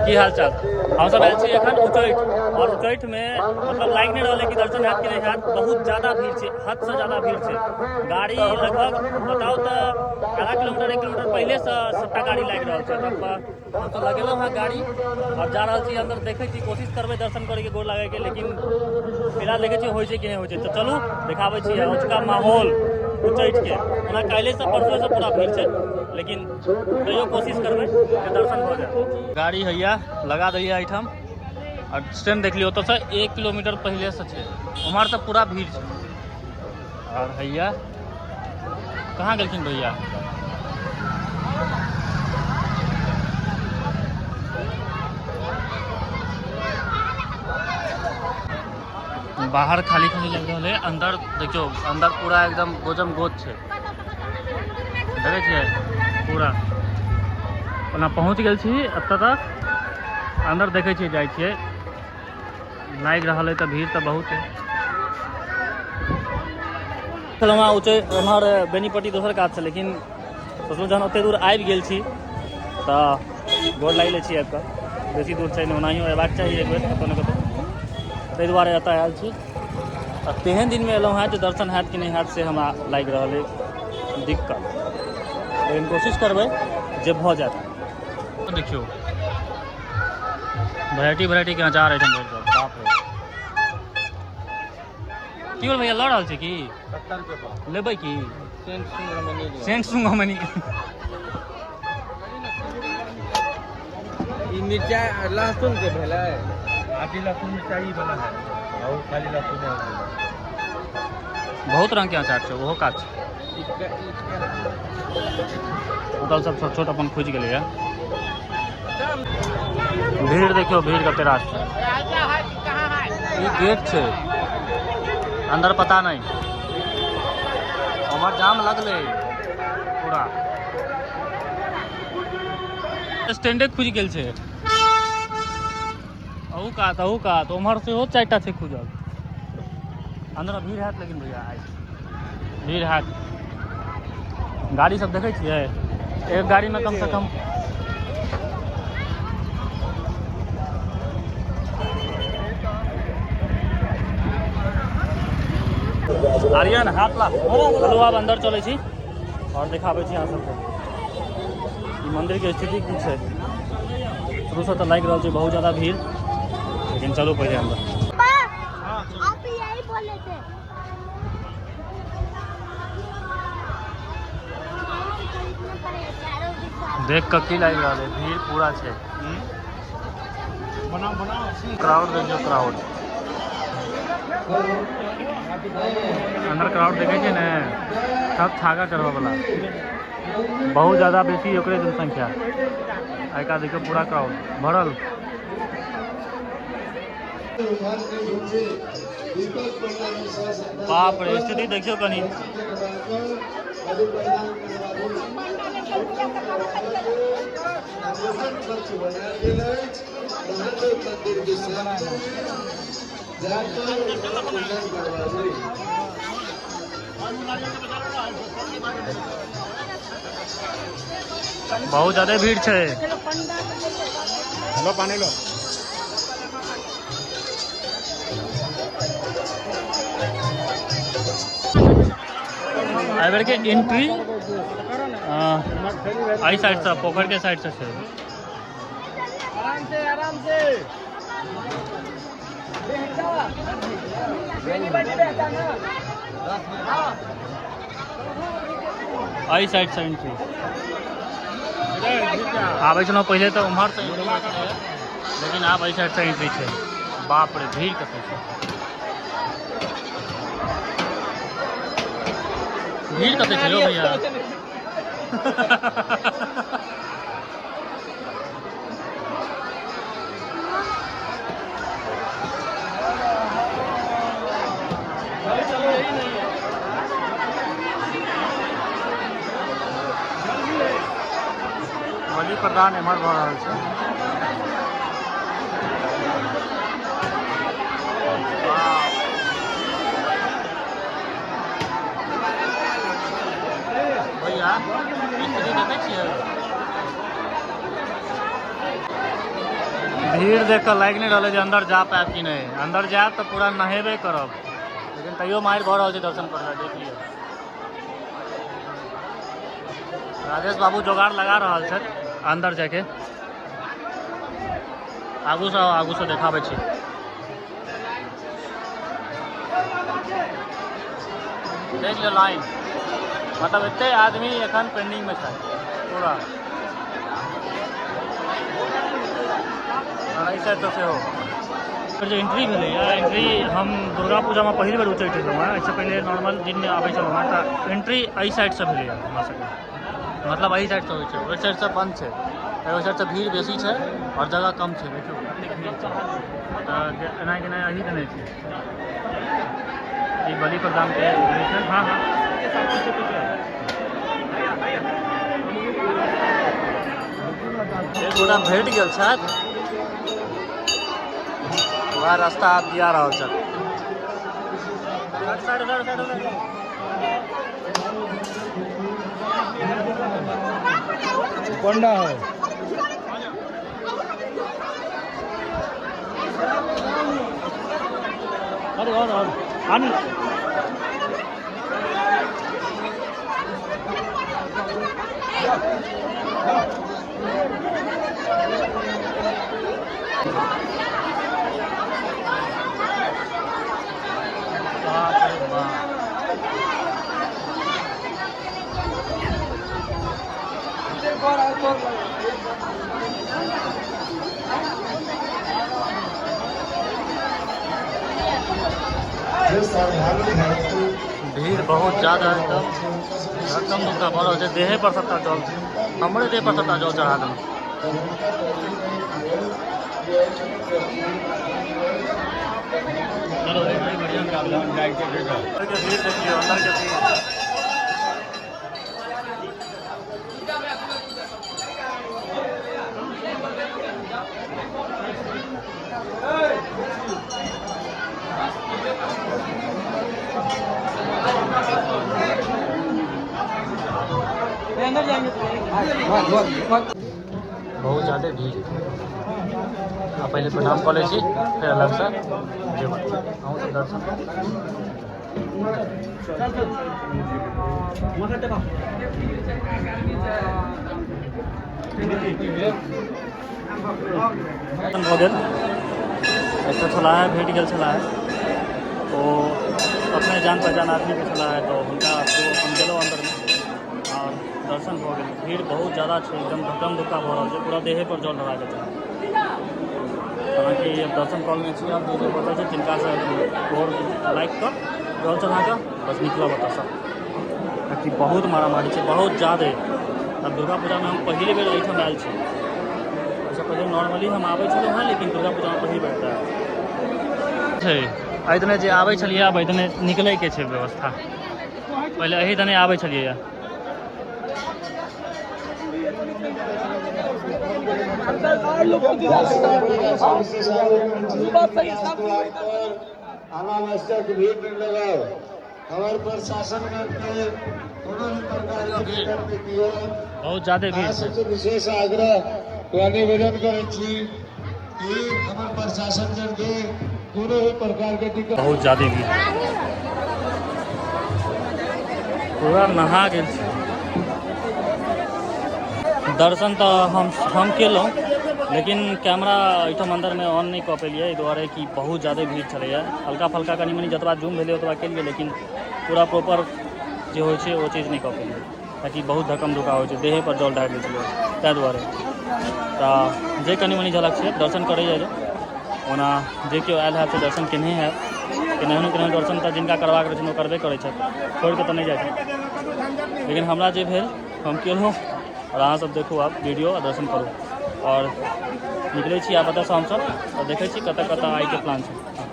की हाल चाल। हम सब आयल छी एखन उच्चैठ और उच्चैठ में मतलब लाइक नहीं रहा कि दर्शन हैत कि नहीं हैत। बहुत ज़्यादा भीड़ है, हद से ज़्यादा भीड़ है। गाड़ी लगभग बताओ तो आधा किलोमीटर 1 किलोमीटर पहले से सबटा गाड़ी लाग रहा है। हम तो लगेलों हाँ गाड़ी और जा रहा छी अंदर, देखे छी कोशिश करबे दर्शन करे के गोर लागे के, लेकिन फिलहाल देखे छी होय छै कि नहीं होय छै। तो चलू दिखाबे छी अजुका माहौल उच्चैठ के। ओना काल्हि से परसों से पूरा भीड़ है, लेकिन तैयो कोशिश करबे कि दर्शन हो जाए। गाड़ी हैया लगा दी एहिठाम और स्टैंड देख लियो, तो से 1 किलोमीटर पहले से है उम्हर से पूरा भीड़ है। और हैया कहाँ गेलखिन भैया, बाहर खाली खाली लग रहा है, अंदर देखियो अंदर पूरा एकदम गोजम गोज है। देखे छिए पूरा ओना पहुँच गेल छी एतऽ तक। अंदर देखे छिए जाइ छिए लाग रहा है तो भीड़ तो बहुत है। चलो वहाँ ऊँचे एम्हर बेनीपट्टी दोसर काज से, लेकिन सोचलहुँ जहन ओते दूर आबि गेल छी तो गोर लागि लै छी। आबि कऽ बेसी दूर छै नहीं, ओनाहियो अयबाक चाही एक बेर कतौ ने कतौ, ताहि दुआरे एतऽ आयल छी। और तेहन दिन में एलहुँ हैं जो दर्शन हैत कि नहीं हैत से हमरा लागि रहल है दिक्कत, लेकिन कोशिश करबै जे भऽ जायत। देखियो वेराइटी के अचार है बाप रे। की बोल भैया लऽ रहल छी की 70 रुपये लेबै की सेंट सुंग हमनी ई मिर्चाई लहसुन के भेलै, आटी लहसुन मिर्चाई वाला है और खाली लहसुन है। बहुत रंग के अचार छै, ओहो काज छै। होटल सब छोट छोट अपन खुज गेलै है। भीड़ देखियो भीड़ कते रास छै। ई गेट छै अंदर पता नहीं, उमर जाम लगले पूरा स्टैंडे खुज गेल छै। अहू का तो उमर से हो 4टा छै खुजल। अंदर भीड़ हैत, लेकिन भैया आइ भीड़ हैत। गाड़ी सब देखे छिए, एक गाड़ी में कम से कम आर्यन हाथ ला। चलू आब अंदर चले छी और दिखाबे छी अहाँ सबके मंदिर के स्थिति की छै। शुरू से तो लागि रहल छै बहुत ज़्यादा भीड़, लेकिन चलो पहले अंदर। आप यही बोले थे। देख कर की लागि रहल है, भीड़ पूरा छै। क्राउड देखियो, क्राउड अंदर क्राउड देखे छे ने, सब छागा चढ़वा वाला बहुत ज़्यादा बेसी ओकरे जनसंख्या। आइका देखियो पूरा क्राउड भरल। बाप रे स्थिति देखियो कनी। बहुत ज़्यादा भीड़ है। लो पानी लो। आई बेर के एंट्री आई साइड से पोखर के साइड से है। आराम से आई साइड से एंट्री आबे छलहुँ पहले तो उम्हर से एंट्री है, लेकिन आब आई साइड से एंट्री है। बाप रे भीड़ कते छै, भीड़ कते छै भैया। बलि प्रदान एम्हर भऽ रहल छै। भैया स्थिति देखै छियै, भीड़ देख कर लाइक नहीं रहा अंदर जा पाए कि नहीं। अंदर जाए तो पूरा नहेबे करब, लेकिन तैयो मारि भऽ रहल छै दर्शन कर देख लियो। राजेश बाबू जोगाड़ लगा रहा है अंदर जाके। आगू से देखाबै छी। देख लो लाइन, मतलब इतने आदमी एखन पेंडिंग में है पूरा। ऐसे तो से हो फिर जो एंट्री मिले एंट्री हम दुर्गा पूजा में पहली बार उतरते हैं। इससे पहले नॉर्मल दिन में आबै छलहुँ तो एंट्री एहि साइड से मिले हमरा सबके, मतलब एहि साइड से होइ छै, ओहि साइड से बंद छै। ओहि साइड से भीड़ बेसी छै और जगह कम छै। देखियौ कतेक भीड़ छै, एना कि नहीं अही देने छै ई बलि प्रदान के। हाँ हाँ एक गोटा भेट गेल छथि, वह रास्ता आप दिया रहा छथि। कोंडा है अरे और आनी भीड़ बहुत ज़्यादा है। तब धक्कम धुक्का भर है, देहे पर सबटा जल, हमरे देह पर सबटा जल चढ़ा देना। चलो बढ़िया भीड़ देखिए अंदर के भीड़। अंदर जाएंगे बहुत ज़्यादा भीड़। आप पहले प्रणाम कर ली फिर अलग से दर्शन हो गया। ऐसा चला है भेट गल चला है तो अपने जान पहचान आदमी के चला है तो उनका हम गलो अंदर में और दर्शन हो गए। भीड़ बहुत ज़्यादा है, एकदम धक्कम धुक्का हो रहा है, पूरा देहे पर जल लगा के चला। हालांकि अब दर्शन कॉल में छी, अब जो बता है जिनका से और लाइक कर जल चढ़ा कर बस निकला बता सब कि बहुत मारामारी है, बहुत ज़्यादा। अब दुर्गा पूजा में हम पहली बेर एहिठाम आयल छी। उससे पहले नॉर्मली हम आबै छलहुँ हँ, लेकिन दुर्गा पूजा में पहली बेर छै। एहि दने जे आबै छलियै, अब एहि दने निकलैके छै व्यवस्था। पहले एहि दने आबै छलियै। अनावश्यक भीड़ नहीं लगाओ। हमारे प्रशासन के बहुत ज़्यादा भीड़ है। विशेष आग्रह निवेदन करे छी कि हमारे प्रशासन के कोनो भी प्रकार के दिक्कत। बहुत ज़्यादा भीड़, पूरा नहा गेल। दर्शन तो हम केलहुँ, लेकिन कैमरा एहिठाम अंदर में ऑन नहीं कऽ पेलियै, एहि दुआरे कि बहुत ज़्यादा भीड़ छलैए। हल्का फल्का कनि मनि जतबा जूम भेलै ओतबा केलियै, लेकिन पूरा प्रॉपर जे होइ छै ओ चीज नहीं कऽ पेलियै, ताकि बहुत धक्कम धुक्का होइ छै, देहे पर जल ढारि दै छलै ताहि दुआरे। तऽ जे कनि मनि झलक छै दर्शन करैए जे ओना जे केओ आयल है से दर्शन केने है, केनाहियो केनाहियो दर्शन तऽ जिनका करबाक रहै छै ओ करबे करै छथि, छोड़ि कऽ तऽ नहि जाइ छथि। लेकिन हमरा जे भेल हम केलहुँ और अहाँ सब देखू, आप वीडियो और दर्शन करू और निकलै छी आब एतऽसँ हमसब और देखै छी कतऽ कतऽ आइके प्लान छै।